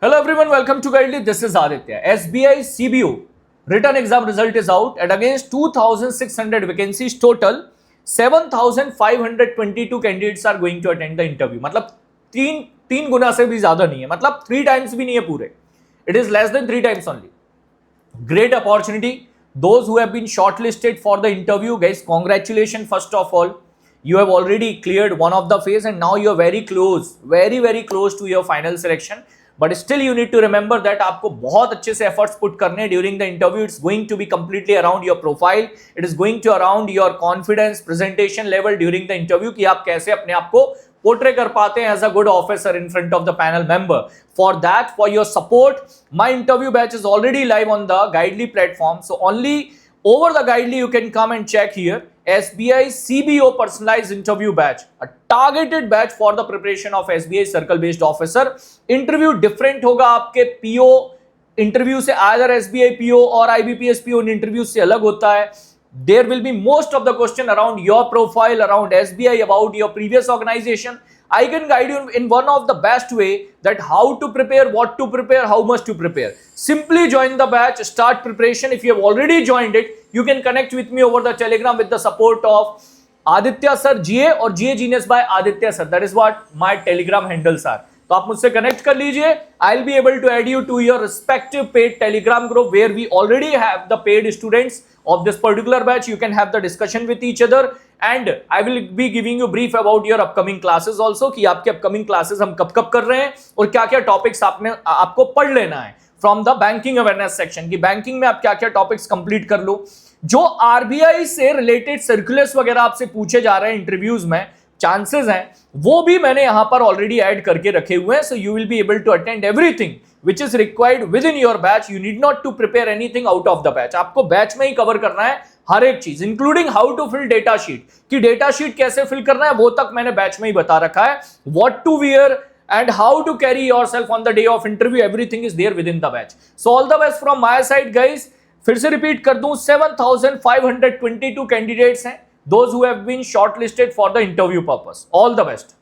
Hello everyone, welcome to Guidely. This is Aditya. SBI CBO written exam result is out and against 2600 vacancies total, 7522 candidates are going to attend the interview. मतलब तीन गुना से भी ज्यादा नहीं है, मतलब 3 times भी नहीं है पूरे. It is less than 3 times only. Great opportunity. Those who have been shortlisted for the interview, guys, congratulations first of all. You have already cleared one of the phase and now you are very close to your final selection. But still you need to remember that आपको बहुत अच्छे से efforts put करने during the interview. It's going to be completely around your profile. It is going to around your confidence, presentation level during the interview कि आप कैसे अपने आप को portray कर पाते हैं as a good officer in front of the panel member. For that, for your support, my interview batch is already live on the Guidely platform. So only over the Guidely you can come and check here. SBI CBO personalized interview batch, a targeted batch for the preparation of SBI circle based officer. Interview different होगा आपके PO interview से, either SBI PO और IBPS PO interview से अलग होता है. There will be most of the question around your profile, around SBI, about your previous organization. I can guide you in one of the best way that how to prepare, what to prepare, how much to prepare. Simply join the batch, start preparation. If you have already joined it, you can connect with me over the Telegram with the support of Aditya Sir GA or GA Genius by Aditya Sir. That is what my Telegram handles are. तो आप मुझसे connect कर लीजिए. I'll be able to add you to your respective paid Telegram group where we already have the paid students of this particular batch. You can have the discussion with each other and I will be giving you brief about your upcoming classes also कि आपके upcoming classes हम कब कब कर रहे हैं और क्या क्या topics आपको पढ़ लेना है from the banking awareness section कि banking में आप क्या क्या topics complete कर लो. जो RBI से related circulars वगैरह आपसे पूछे जा रहे हैं इंटरव्यूज में, चांसेस हैं वो भी मैंने यहां पर ऑलरेडी ऐड करके रखे हुए हैं. So you will be able to attend everything which is required within your batch. You need not to prepare anything out of the batch. आपको बैच में ही कवर करना है हर एक चीज, including how to fill data sheet. कि data sheet कैसे फिल करना है वो तक मैंने बैच में ही बता रखा है. What to wear and how to carry yourself on the day of interview, everything is there within the batch. So all the best from my side guys. फिर से रिपीट कर दूं, 7522 कैंडिडेट्स हैं, those who have been shortlisted for the interview purpose. All the best.